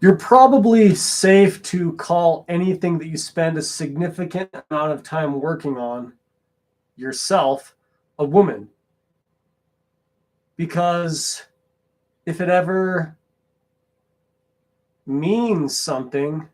You're probably safe to call anything that you spend a significant amount of time working on yourself a woman. Because if it ever means something,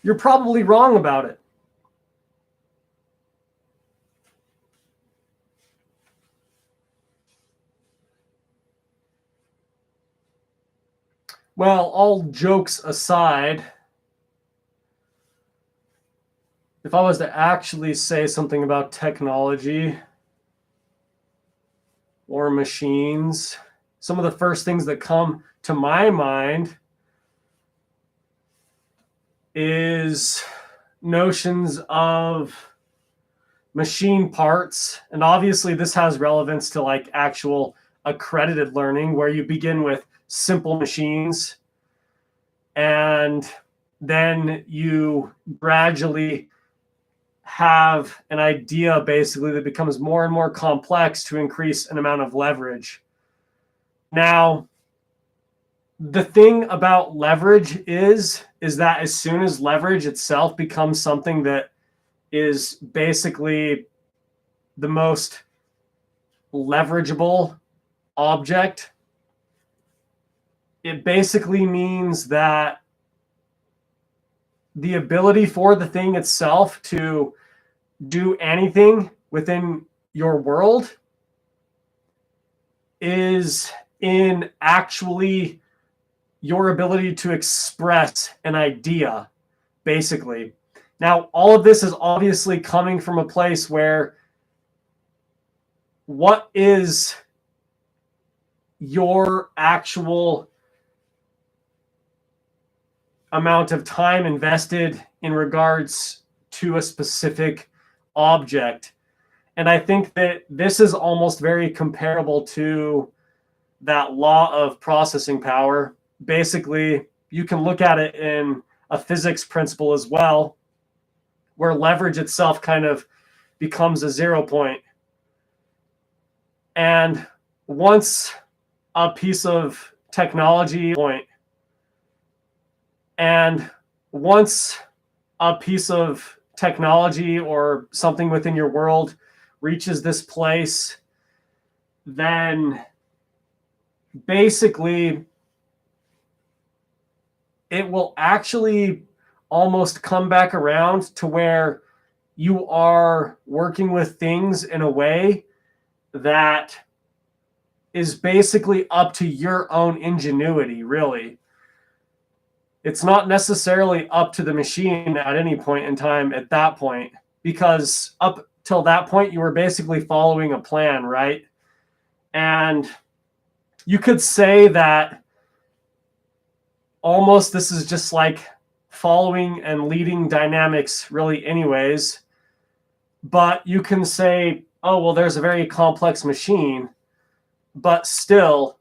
you're probably wrong about it. Well, all jokes aside, if I was to actually say something about technology or machines, some of the first things that come to my mind is notions of machine parts. And obviously this has relevance to like actual accredited learning, where you begin with simple machines and then you gradually have an idea basically that becomes more and more complex to increase an amount of leverage. Now, the thing about leverage is that as soon as leverage itself becomes something that is basically the most leverageable object, it basically means that the ability for the thing itself to do anything within your world is in actually your ability to express an idea, basically. Now, all of this is obviously coming from a place where what is your actual amount of time invested in regards to a specific object. And I think that this is almost very comparable to that law of processing power. Basically, you can look at it in a physics principle as well, where leverage itself kind of becomes a 0 point. And once a piece of technology point, and once a piece of technology or something within your world reaches this place, then basically it will actually almost come back around to where you are working with things in a way that is basically up to your own ingenuity, really. It's not necessarily up to the machine at any point in time at that point, because up till that point, you were basically following a plan, right? And you could say that almost this is just like following and leading dynamics, really, anyways. But you can say, oh, well, there's a very complex machine. But still,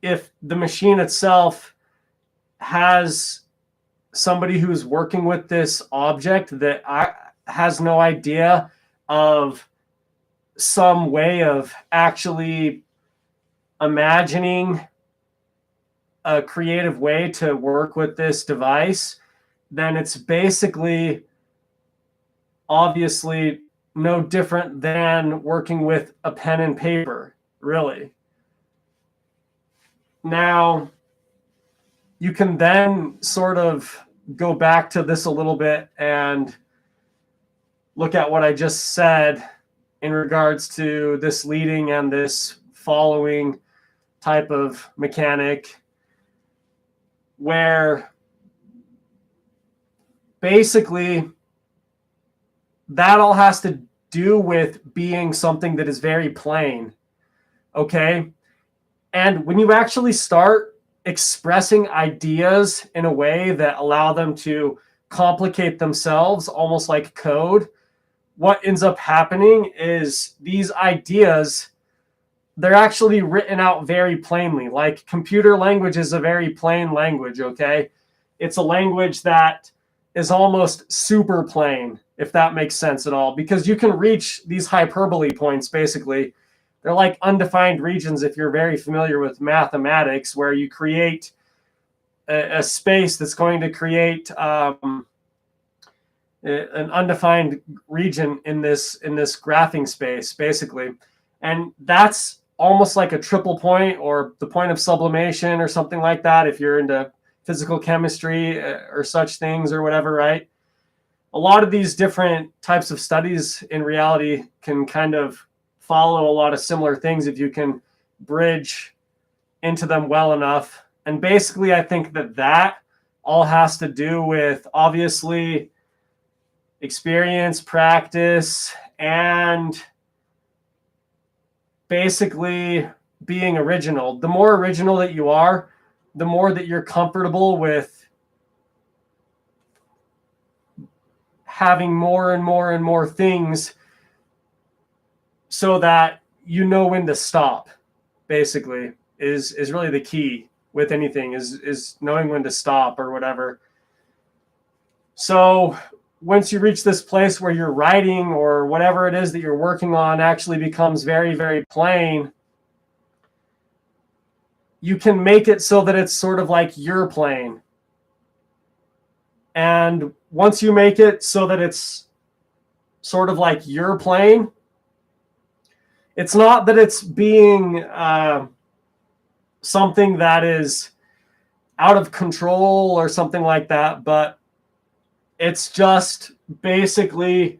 if the machine itself has somebody who's working with this object that has no idea of some way of actually imagining a creative way to work with this device, then it's basically obviously no different than working with a pen and paper, really. Now, you can then sort of go back to this a little bit and look at what I just said in regards to this leading and this following type of mechanic, where basically that all has to do with being something that is very plain, okay? And when you actually start expressing ideas in a way that allow them to complicate themselves, almost like code, what ends up happening is these ideas they're actually written out very plainly. Like computer language is a very plain language, okay? It's a language that is almost super plain, if that makes sense at all, because you can reach these hyperbole points basically. They're like undefined regions if you're very familiar with mathematics, where you create a space that's going to create an undefined region in this graphing space, basically. And that's almost like a triple point or the point of sublimation or something like that if you're into physical chemistry or such things or whatever, right? A lot of these different types of studies in reality can kind of follow a lot of similar things if you can bridge into them well enough. And basically, I think that all has to do with, obviously, experience, practice, and basically being original. The more original that you are, the more that you're comfortable with having more and more and more things so that you know when to stop, basically, is really the key with anything, is knowing when to stop or whatever. So once you reach this place where your writing or whatever it is that you're working on actually becomes very, very plain, you can make it so that it's sort of like your plane. And once you make it so that it's sort of like your plane, it's not that it's being something that is out of control or something like that, but it's just basically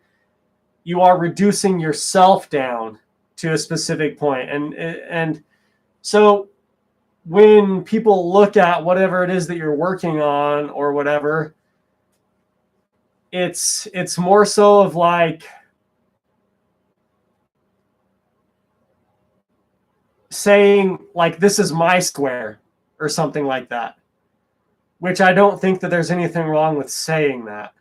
you are reducing yourself down to a specific point. And so when people look at whatever it is that you're working on or whatever, it's more so of like saying like, this is my square or something like that, which I don't think that there's anything wrong with saying that.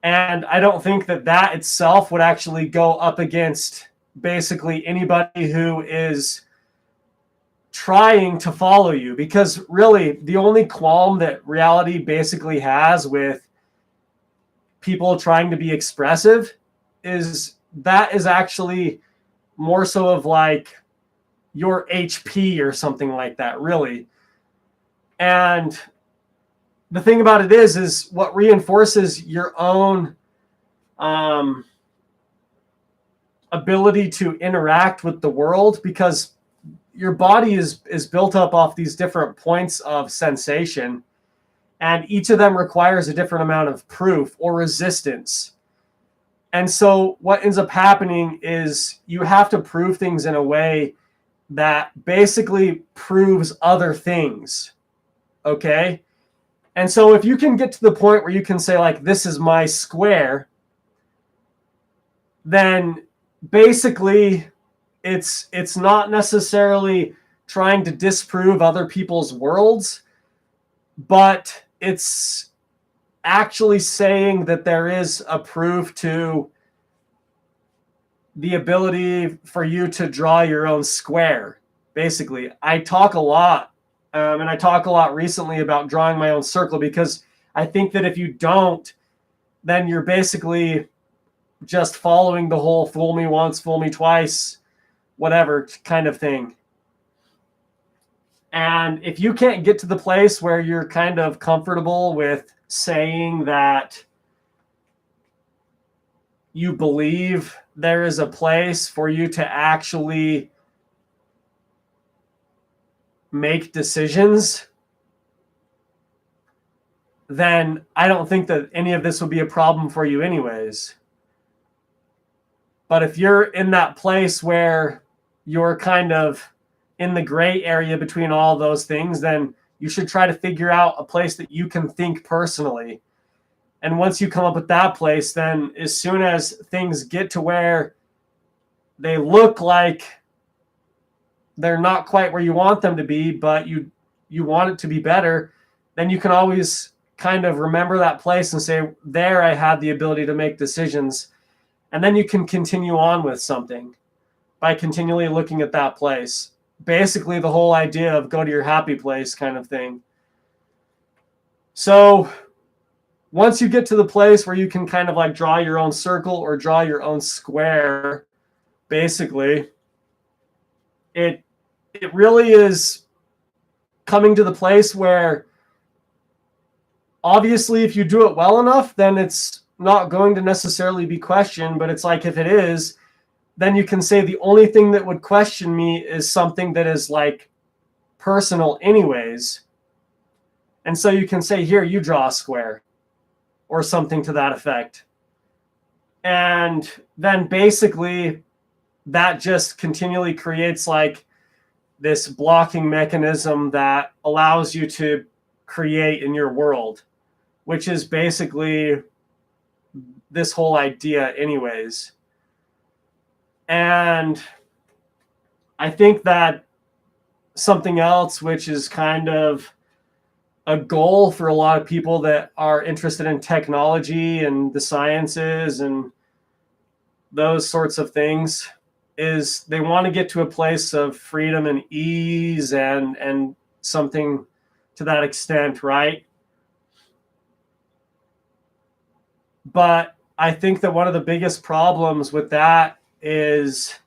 And I don't think that itself would actually go up against basically anybody who is trying to follow you, because really the only qualm that reality basically has with people trying to be expressive is actually more so of like your HP or something like that, really. And the thing about it is what reinforces your own ability to interact with the world, because your body is built up off these different points of sensation, and each of them requires a different amount of proof or resistance. And so what ends up happening is you have to prove things in a way that basically proves other things. Okay? And so if you can get to the point where you can say, like, this is my square, then basically it's not necessarily trying to disprove other people's worlds, but it's actually saying that there is a proof to the ability for you to draw your own square. Basically, I talk a lot, and I talk a lot recently about drawing my own circle, because I think that if you don't, then you're basically just following the whole fool me once, fool me twice, whatever kind of thing. And if you can't get to the place where you're kind of comfortable with saying that you believe there is a place for you to actually make decisions, then I don't think that any of this would be a problem for you anyways. But if you're in that place where you're kind of in the gray area between all those things, then you should try to figure out a place that you can think personally. And once you come up with that place, then as soon as things get to where they look like they're not quite where you want them to be, but you want it to be better, then you can always kind of remember that place and say, there I had the ability to make decisions. And then you can continue on with something. by continually looking at that place. Basically, the whole idea of go to your happy place kind of thing. So once you get to the place where you can kind of like draw your own circle or draw your own square, basically, it really is coming to the place where obviously if you do it well enough, then it's not going to necessarily be questioned. But it's like if it is, then you can say the only thing that would question me is something that is like personal anyways. And so you can say, here, you draw a square or something to that effect. And then basically that just continually creates like this blocking mechanism that allows you to create in your world, which is basically this whole idea anyways. And I think that something else, which is kind of a goal for a lot of people that are interested in technology and the sciences and those sorts of things, is they want to get to a place of freedom and ease and something to that extent, right? But I think that one of the biggest problems with that is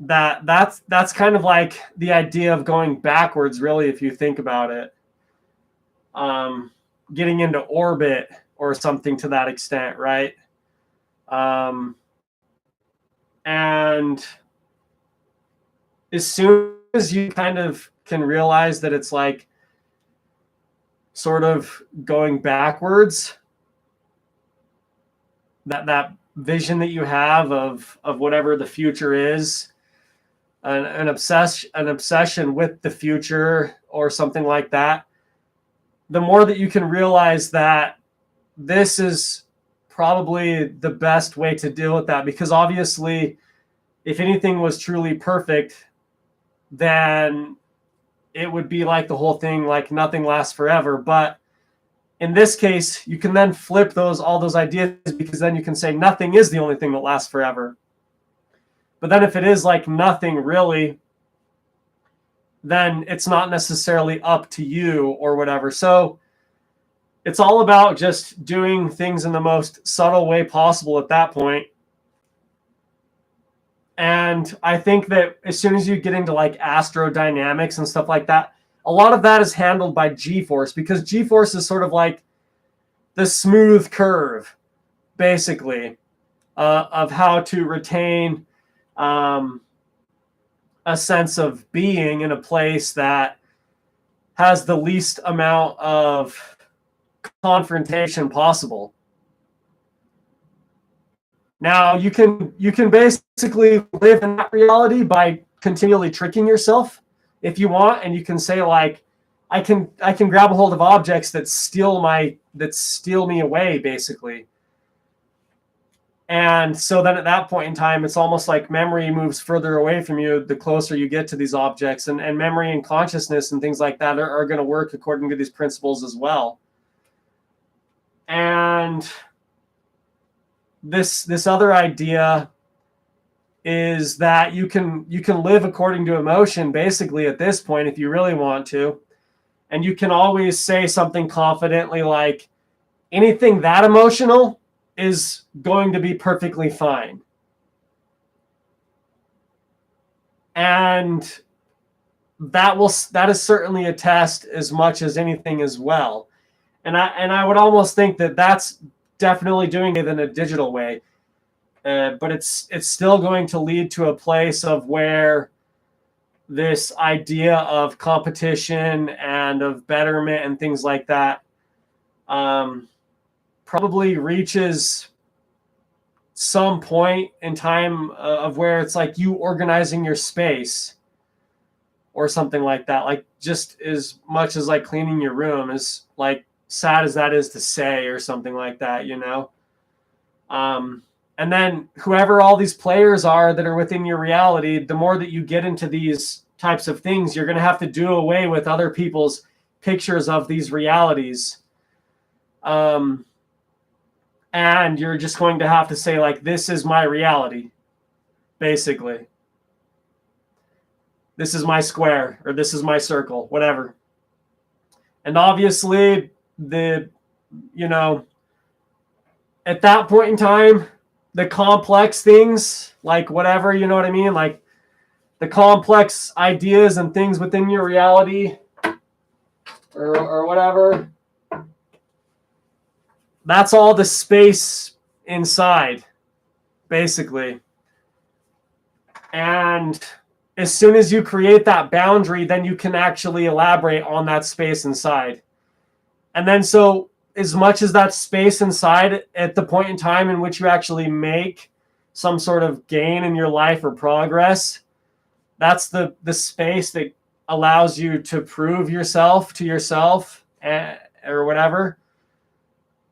that's kind of like the idea of going backwards, really, if you think about it. Getting into orbit or something to that extent, right? And as soon as you kind of can realize that it's like sort of going backwards, that vision that you have of whatever the future is, an obsession with the future or something like that, the more that you can realize that this is probably the best way to deal with that. Because obviously, if anything was truly perfect, then it would be like the whole thing, like nothing lasts forever. But in this case, you can then flip all those ideas, because then you can say nothing is the only thing that lasts forever. But then if it is like nothing really, then it's not necessarily up to you or whatever. So it's all about just doing things in the most subtle way possible at that point. And I think that as soon as you get into like astrodynamics and stuff like that, a lot of that is handled by G-force, because G-force is sort of like the smooth curve, basically, of how to retain a sense of being in a place that has the least amount of confrontation possible. Now, you can basically live in that reality by continually tricking yourself if you want, and you can say like, I can grab a hold of objects that steal me away, basically. And so then at that point in time, it's almost like memory moves further away from you the closer you get to these objects, and memory and consciousness and things like that are going to work according to these principles as well. And this other idea is that you can live according to emotion, basically, at this point, if you really want to. And you can always say something confidently like, anything that emotional is going to be perfectly fine. And that is certainly a test as much as anything as well. And I would almost think that that's definitely doing it in a digital way. But it's still going to lead to a place of where this idea of competition and of betterment and things like that probably reaches some point in time of where it's like you organizing your space or something like that. Like just as much as like cleaning your room, is like sad as that is to say, or something like that, you know? And then whoever all these players are that are within your reality, the more that you get into these types of things, you're going to have to do away with other people's pictures of these realities. And you're just going to have to say, like, this is my reality. basically. This is my square, or this is my circle, whatever. And obviously, at that point in time, the complex things, like whatever, you know what I mean? Like the complex ideas and things within your reality or whatever, that's all the space inside, basically. And as soon as you create that boundary, then you can actually elaborate on that space inside. And then so as much as that space inside at the point in time in which you actually make some sort of gain in your life or progress, that's the space that allows you to prove yourself to yourself or whatever.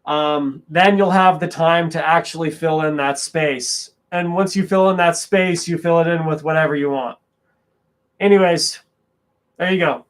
Then you'll have the time to actually fill in that space. And once you fill in that space, you fill it in with whatever you want. Anyways, there you go.